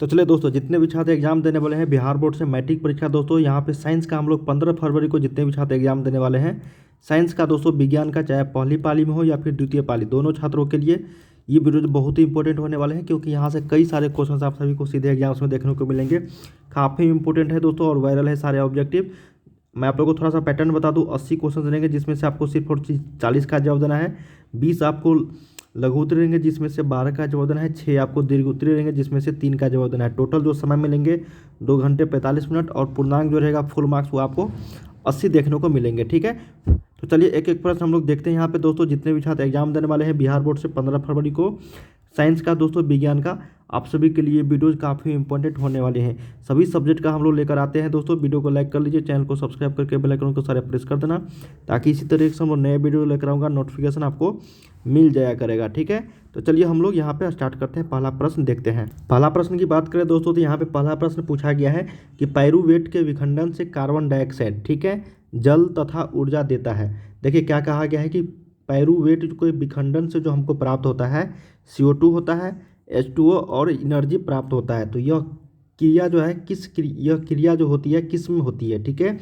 तो चलिए दोस्तों, जितने भी छात्र एग्जाम देने वाले हैं बिहार बोर्ड से मैट्रिक परीक्षा, दोस्तों यहाँ पे साइंस का हम लोग 15 फरवरी को जितने भी छात्र एग्जाम देने वाले हैं साइंस का, दोस्तों विज्ञान का, चाहे पहली पाली में हो या फिर द्वितीय पाली, दोनों छात्रों के लिए ये वीडियो बहुत ही इंपॉर्टेंट होने वाले हैं, क्योंकि यहाँ से कई सारे क्वेश्चन आप सभी को सीधे एग्जाम्स में देखने को मिलेंगे। काफ़ी इंपॉर्टेंट है दोस्तों और वायरल है सारे ऑब्जेक्टिव। मैं आप लोगों को थोड़ा सा पैटर्न बता दूं। 80 क्वेश्चन रहेंगे जिसमें से आपको सिर्फ और 40 का जवाब देना है। 20 आपको लघु उत्तरीय रहेंगे जिसमें से 12 का जवाब देना है। 6 आपको दीर्घ उत्तरीय रहेंगे जिसमें से 3 का जवाब देना है। टोटल जो समय मिलेंगे 2 घंटे 45 मिनट, और पूर्णांक जो रहेगा फुल मार्क्स वो आपको 80 देखने को मिलेंगे। ठीक है, तो चलिए एक एक प्रश्न हम लोग देखते हैं यहाँ पे दोस्तों। जितने भी छात्र एग्जाम देने वाले हैं बिहार बोर्ड से 15 फरवरी को साइंस का, दोस्तों विज्ञान का, आप सभी के लिए वीडियोज़ काफ़ी इंपॉर्टेंट होने वाले हैं। सभी सब्जेक्ट का हम लोग लेकर आते हैं दोस्तों। वीडियो को लाइक कर लीजिए, चैनल को सब्सक्राइब करके बेल आइकन को सारे प्रेस कर देना, ताकि इसी तरीके से हम लोग नए वीडियो लेकर आऊँगा नोटिफिकेशन आपको मिल जाया करेगा। ठीक है, तो चलिए हम लोग यहाँ पे स्टार्ट करते हैं। पहला प्रश्न देखते हैं। पहला प्रश्न की बात करें दोस्तों तो यहाँ पे पहला प्रश्न पूछा गया है कि पाइरूवेट के विखंडन से कार्बन डाइऑक्साइड, ठीक है, जल तथा ऊर्जा देता है। देखिए क्या कहा गया है कि पाइरूवेट को विखंडन से जो हमको प्राप्त होता है CO2 होता है, H2O और एनर्जी प्राप्त होता है। तो यह क्रिया जो है यह क्रिया जो होती है किस में होती है। ठीक है,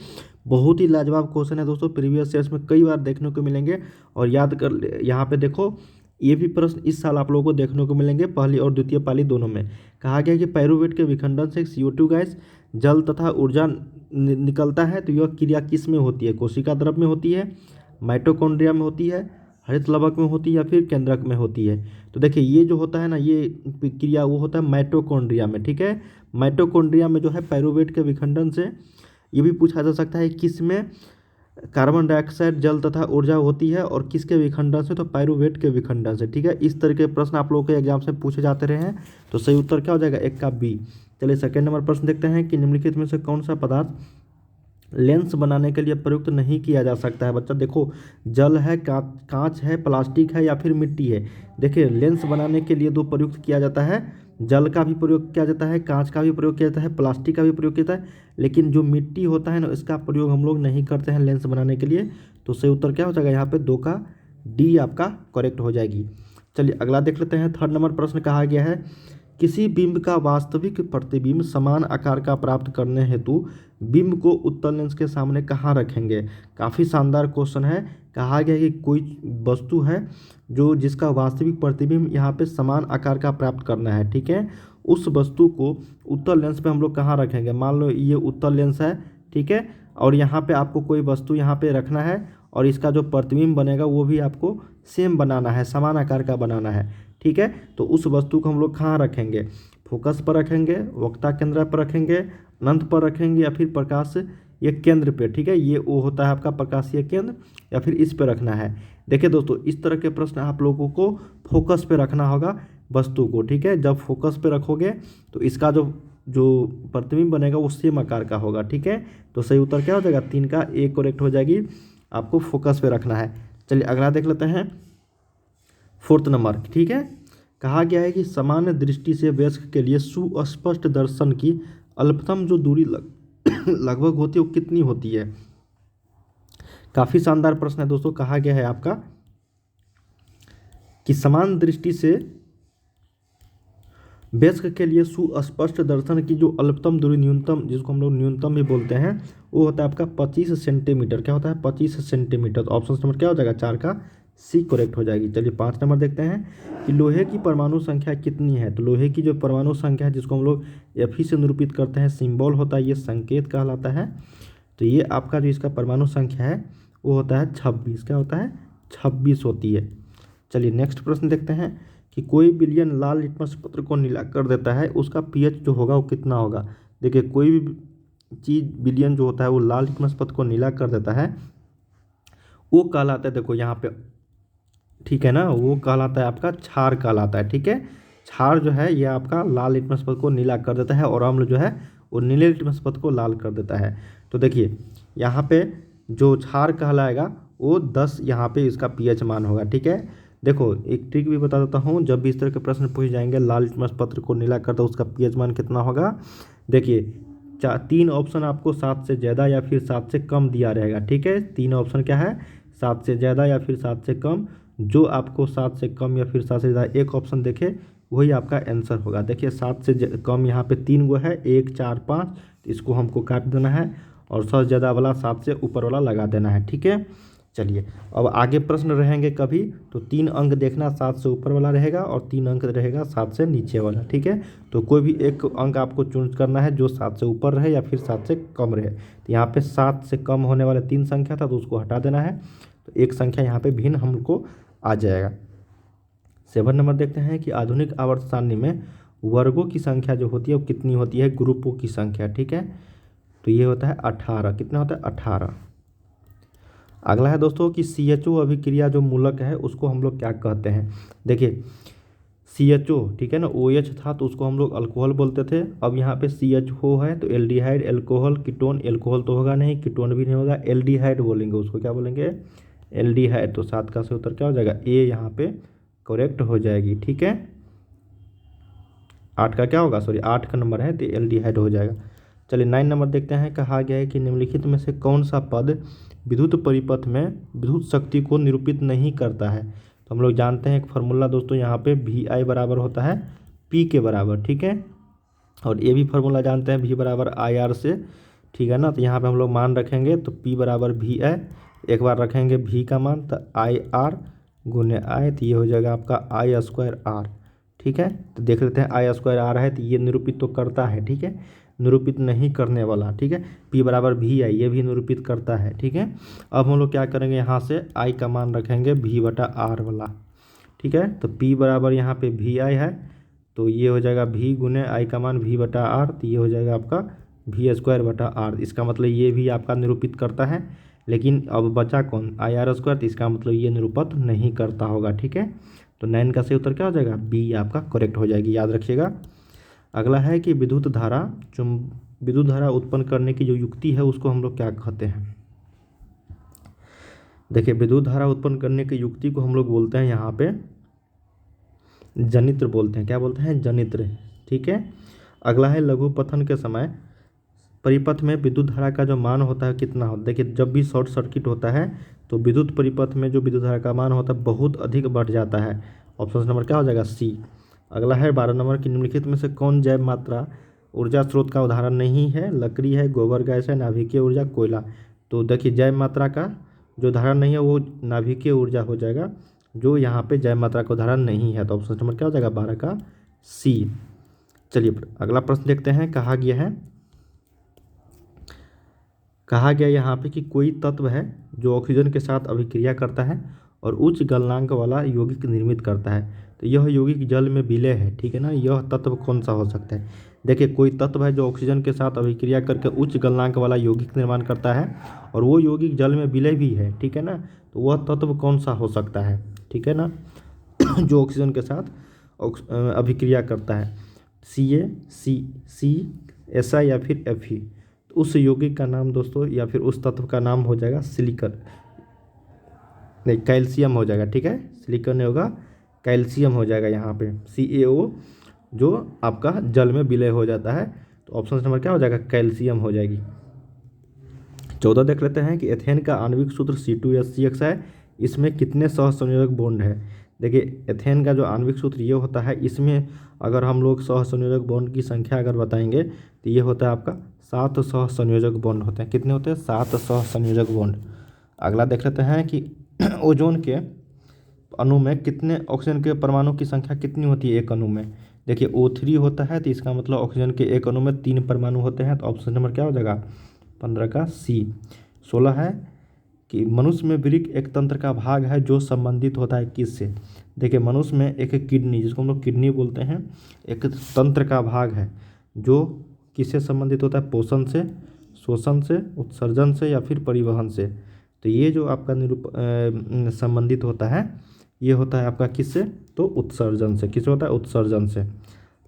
बहुत ही लाजवाब क्वेश्चन है दोस्तों, प्रीवियस ईयर्स में कई बार देखने को मिलेंगे। और याद कर, यहाँ पे देखो ये भी प्रश्न इस साल आप लोगों को देखने को मिलेंगे, पहली और द्वितीय पाली दोनों में। कहा गया है कि पाइरूवेट के विखंडन से CO2 गैस, जल तथा ऊर्जा निकलता है। तो यह क्रिया किस में होती है? कोशिका द्रव में होती है, माइटोकॉन्ड्रिया में होती है, हरित लवक में होती है, या फिर केंद्रक में होती है। तो देखिए ये जो होता है ना, ये क्रिया वो होता है माइटोकॉन्ड्रिया में। ठीक है, माइटोकॉन्ड्रिया में जो है पाइरूवेट के विखंडन से, ये भी पूछा जा सकता है किस में कार्बन डाइऑक्साइड, जल तथा ऊर्जा होती है, और किसके विखंडन से? तो पाइरूवेट के विखंडन से। ठीक है, इस तरह के प्रश्न आप लोगों के एग्जाम से पूछे जाते रहे हैं। तो सही उत्तर क्या हो जाएगा? एक का बी। चलिए सेकेंड नंबर प्रश्न देखते हैं कि निम्नलिखित में से कौन सा पदार्थ लेंस बनाने के लिए प्रयुक्त नहीं किया जा सकता है। बच्चा देखो, जल है, कांच है, प्लास्टिक है, या फिर मिट्टी है। देखिए लेंस बनाने के लिए दो प्रयुक्त किया जाता है, जल का भी प्रयोग किया जाता है, कांच का भी प्रयोग किया जाता है, प्लास्टिक का भी प्रयोग किया जाता है, लेकिन जो मिट्टी होता है ना इसका प्रयोग हम लोग नहीं करते हैं लेंस बनाने के लिए। तो सही उत्तर क्या हो जाएगा? यहाँ पे 2 का डी आपका करेक्ट हो जाएगी। चलिए अगला देख लेते हैं। थर्ड नंबर प्रश्न कहा गया है किसी बिंब का वास्तविक प्रतिबिंब समान आकार का प्राप्त करने हेतु बिंब को उत्तल लेंस के सामने कहाँ रखेंगे। काफ़ी शानदार क्वेश्चन है। कहा गया है कि कोई वस्तु है जो जिसका वास्तविक प्रतिबिंब यहाँ पे समान आकार का प्राप्त करना है। ठीक है, उस वस्तु को उत्तल लेंस पे हम लोग कहाँ रखेंगे? मान लो ये उत्तल लेंस है, ठीक है, और यहाँ पे आपको कोई वस्तु यहाँ पे रखना है, और इसका जो प्रतिबिंब बनेगा वो भी आपको सेम बनाना है, समान आकार का बनाना है। ठीक है, तो उस वस्तु को हम लोग कहाँ रखेंगे? फोकस पर रखेंगे, वक्ता केंद्र पर रखेंगे, अनंत पर रखेंगे, या फिर प्रकाश ये केंद्र पे। ठीक है, ये वो होता है आपका प्रकाशीय केंद्र, या फिर इस पे रखना है। देखिए दोस्तों, इस तरह के प्रश्न आप लोगों को फोकस पे रखना होगा वस्तु को। ठीक है, जब फोकस पे रखोगे तो इसका जो जो प्रतिबिंब बनेगा वो सेम आकार का होगा। ठीक है, तो सही उत्तर क्या हो जाएगा? 3 का ए करेक्ट हो जाएगी। आपको फोकस पे रखना है। चलिए अगला देख लेते हैं, फोर्थ नंबर। ठीक है, कहा गया है कि सामान्य दृष्टि से वयस्क के लिए सुस्पष्ट दर्शन की अल्पतम जो दूरी लगभग होती है वो कितनी होती है। काफ़ी शानदार प्रश्न है दोस्तों। कहा गया है आपका कि समान दृष्टि से वयस्क के लिए सुस्पष्ट दर्शन की जो अल्पतम दूरी, न्यूनतम, जिसको हम लोग न्यूनतम भी बोलते हैं, वो होता है आपका 25 सेंटीमीटर। क्या होता है? 25 सेंटीमीटर। तो ऑप्शन नंबर क्या हो जाएगा? 4 का सी करेक्ट हो जाएगी। चलिए 5 नंबर देखते हैं कि लोहे की परमाणु संख्या कितनी है। तो लोहे की जो परमाणु संख्या है, जिसको हम लोग Fe से निरूपित करते हैं, सिंबल होता है, ये संकेत कहलाता है। तो ये आपका जो इसका परमाणु संख्या है वो होता है 26। क्या होता है? 26 होती है। चलिए नेक्स्ट प्रश्न देखते हैं कि कोई विलयन लाल लिटमस पत्र को नीला कर देता है, उसका pH जो होगा वो कितना होगा। देखिए कोई भी चीज़ विलयन जो होता है वो लाल लिटमस पत्र को नीला कर देता है, वो कहलाता है, देखो यहाँ पे, ठीक है ना, वो कहलाता है आपका क्षार कहलाता है। ठीक है, क्षार जो है ये आपका लाल लिटमस पत्र को नीला कर देता है, और अम्ल जो है वो नीले लिटमस पत्र को लाल कर देता है। तो देखिए यहाँ पे जो क्षार कहलाएगा वो 10 यहाँ पे इसका pH मान होगा। ठीक है, देखो एक ट्रिक भी बता देता हूँ, जब भी इस तरह के प्रश्न पूछ जाएंगे लाल लिटमस पत्र को नीला कर दो, उसका pH मान कितना होगा। देखिए 3 ऑप्शन आपको 7 से ज़्यादा या फिर 7 से कम दिया रहेगा। ठीक है, 3 ऑप्शन क्या है? 7 से ज़्यादा या फिर 7 से कम। जो आपको 7 से कम या फिर 7 से ज़्यादा एक ऑप्शन देखे वही आपका आंसर होगा। देखिए 7 से कम यहाँ पे 3 गो है, 1 4 5, तो इसको हमको काट देना है और सबसे ज़्यादा वाला 7 से ऊपर वाला लगा देना है। ठीक है, चलिए अब आगे प्रश्न रहेंगे कभी तो 3 अंक देखना 7 से ऊपर वाला रहेगा और 3 अंक रहेगा 7 से नीचे वाला। ठीक है, तो कोई भी एक अंक आपको चूज करना है जो 7 से ऊपर रहे या फिर 7 से कम रहे। तो यहाँ पे 7 से कम होने वाले 3 संख्या था तो उसको हटा देना है, तो एक संख्या यहाँ पे भिन्न हमको आ जाएगा। 7 नंबर देखते हैं कि आधुनिक आवर्त सारणी में वर्गों की संख्या जो होती है वो कितनी होती है, ग्रुपों की संख्या। ठीक है, तो ये होता है 18। कितना होता है, 18। अगला है दोस्तों कि CHO अभिक्रिया जो मूलक है उसको हम लोग क्या कहते हैं। देखिए CHO, ठीक है ना, OH था तो उसको हम लोग अल्कोहल बोलते थे। अब यहाँ पे CHO है तो एल्डिहाइड, एल्कोहल, कीटोन, एल्कोहल तो होगा नहीं, कीटोन भी नहीं होगा, एल्डिहाइड बोलेंगे उसको। क्या बोलेंगे, एल्डिहाइड। तो 7 का से उत्तर क्या हो जाएगा, ए यहाँ पे करेक्ट हो जाएगी। ठीक है, 8 का क्या होगा, सॉरी 8 का नंबर है तो एल्डिहाइड हो जाएगा। चलिए 9 नंबर देखते हैं। कहा गया है कि निम्नलिखित में से कौन सा पद विद्युत परिपथ में विद्युत शक्ति को निरूपित नहीं करता है। तो हम लोग जानते हैं एक फार्मूला दोस्तों, यहाँ पे VI बराबर होता है P के बराबर। ठीक है, और ये भी फार्मूला जानते हैं V बराबर IR से। ठीक है ना, तो यहाँ पे हम लोग मान रखेंगे तो P बराबर VI, एक बार रखेंगे V का मान तो IR गुने I, तो ये हो जाएगा आपका I²R। ठीक है, तो देख लेते हैं I²R है तो ये निरूपित तो करता है। ठीक है, निरूपित नहीं करने वाला। ठीक है, P बराबर VI, ये भी निरूपित करता है। ठीक है, अब हम लोग क्या करेंगे, यहाँ से I का मान रखेंगे V/R वाला। ठीक है, तो P बराबर यहाँ पे VI है तो ये हो जाएगा V गुने I का मान V/R, तो ये हो जाएगा आपका V²/R। इसका मतलब ये भी आपका निरूपित करता है, लेकिन अब बचा कौन, IR², तो इसका मतलब ये निरूपित नहीं करता होगा। ठीक है, तो 9 का सही उत्तर क्या हो जाएगा, B आपका करेक्ट हो जाएगी, याद रखिएगा। अगला है कि विद्युत धारा उत्पन्न करने की जो युक्ति है उसको हम लोग क्या कहते हैं। देखिए विद्युत धारा उत्पन्न करने की युक्ति को हम लोग बोलते हैं यहाँ पे जनित्र बोलते हैं। क्या बोलते हैं, जनित्र। ठीक है, अगला है लघु पथन के समय परिपथ में विद्युत धारा का जो मान होता है कितना होता है। देखिए जब भी शॉर्ट सर्किट होता है तो विद्युत परिपथ में जो विद्युत धारा का मान होता है बहुत अधिक बढ़ जाता है। ऑप्शन नंबर क्या हो जाएगा, C। अगला है 12 नंबर की निम्नलिखित में से कौन जैव मात्रा ऊर्जा स्रोत का उदाहरण नहीं है। लकड़ी है, गोबर गैस है, नाभिकीय ऊर्जा, कोयला। तो देखिए जैव मात्रा का जो उदाहरण नहीं है वो नाभिकीय ऊर्जा हो जाएगा, जो यहाँ पे जैव मात्रा का उदाहरण नहीं है। तो ऑप्शन नंबर क्या हो जाएगा, 12 का C। चलिए अगला प्रश्न देखते हैं। कहा गया यहाँ पे कि कोई तत्व है जो ऑक्सीजन के साथ अभिक्रिया करता है और उच्च गलनांक वाला यौगिक निर्मित करता है, तो यह यौगिक जल में विलय है। ठीक है ना, यह तत्व कौन सा हो सकता है। देखिए कोई तत्व है जो ऑक्सीजन के साथ अभिक्रिया करके उच्च गलनांक वाला यौगिक निर्माण करता है और वो यौगिक जल में विलय भी है। ठीक है ना, तो वह तत्व कौन सा हो सकता है। ठीक है ना, जो ऑक्सीजन के साथ अभिक्रिया करता है, CaCSI या फिर Fe। तो उस यौगिक का नाम दोस्तों या फिर उस तत्व का नाम हो जाएगा सिलिकॉन, नहीं कैल्शियम हो जाएगा। ठीक है, सिलिकॉन नहीं होगा, कैल्शियम हो जाएगा यहाँ पे CaO, जो आपका जल में विलय हो जाता है। तो ऑप्शन नंबर क्या हो जाएगा, कैल्शियम हो जाएगी। 14 देख लेते हैं कि एथेन का आणविक सूत्र C2H6 है, इसमें कितने सहसंयोजक बॉन्ड है। देखिए एथेन का जो आणविक सूत्र ये होता है, इसमें अगर हम लोग सहसंयोजक बॉन्ड की संख्या अगर बताएंगे तो ये होता है आपका 7 सहसंयोजक बॉन्ड होते हैं। कितने होते हैं, 7 सहसंयोजक बॉन्ड। अगला देख लेते हैं कि ओजोन के अणु में कितने ऑक्सीजन के परमाणु की संख्या कितनी होती है एक अणु में। देखिए O3 होता है तो इसका मतलब ऑक्सीजन के एक अणु में 3 परमाणु होते हैं। तो ऑप्शन नंबर क्या हो जाएगा, 15 का C। 16 है कि मनुष्य में वृक्क एक तंत्र का भाग है जो संबंधित होता है किससे। देखिए मनुष्य में एक किडनी, जिसको हम लोग किडनी बोलते हैं, एक तंत्र का भाग है जो किससे संबंधित होता है, पोषण से, शोषण से, उत्सर्जन से या फिर परिवहन से। तो ये जो आपका संबंधित होता है ये होता है आपका किससे, तो उत्सर्जन से। किससे होता है, उत्सर्जन से।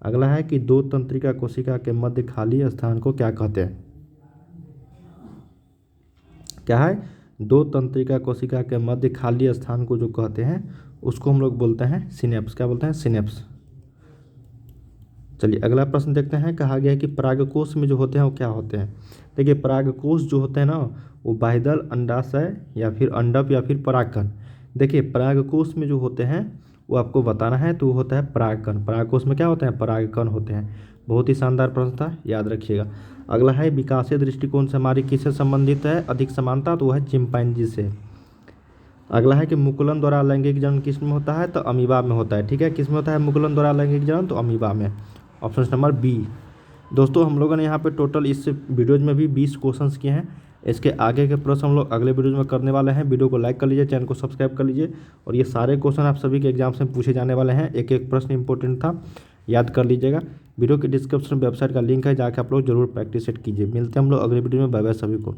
अगला है कि 2 तंत्रिका कोशिका के मध्य खाली स्थान को क्या कहते हैं। क्या है, 2 तंत्रिका कोशिका के मध्य खाली स्थान को जो कहते हैं उसको हम लोग बोलते हैं सिनेप्स। क्या बोलते हैं, सिनेप्स। चलिए अगला प्रश्न देखते हैं। कहा गया है कि परागकोश में जो होते हैं वो क्या होते हैं। देखिए परागकोश जो होते हैं ना वो बाह्यदल, अंडाशय या फिर अंडप या फिर परागकण। देखिए परागकोश में जो होते हैं वो आपको बताना है। तो वो होता है परागकण। परागकोश में क्या होते हैं? परागकण होते हैं। बहुत ही शानदार प्रश्न था, याद रखिएगा। अगला है विकासीय दृष्टिकोण से हमारी किससे संबंधित है अधिक समानता? तो वो है चिंपैंजी से। अगला है कि मुकुलन द्वारा लैंगिक जनन किस में होता है? तो अमीबा में होता है। ठीक है, किस में होता है मुकुलन द्वारा लैंगिक जनन? तो अमीबा में। Option number B. दोस्तों हम लोगों ने यहाँ पे टोटल इस वीडियोज में भी 20 क्वेश्चंस किए हैं। इसके आगे के प्रश्न हम लोग अगले वीडियो में करने वाले हैं। वीडियो को लाइक कर लीजिए, चैनल को सब्सक्राइब कर लीजिए। और ये सारे क्वेश्चन आप सभी के एग्जाम्स में पूछे जाने वाले हैं। एक एक प्रश्न इंपॉर्टेंट था, याद कर लीजिएगा। वीडियो के डिस्क्रिप्शन में वेबसाइट का लिंक है, जाकर आप लोग जरूर प्रैक्टिस सेट कीजिए। मिलते हैं हम लोग अगले वीडियो में। बाय बाय सभी को।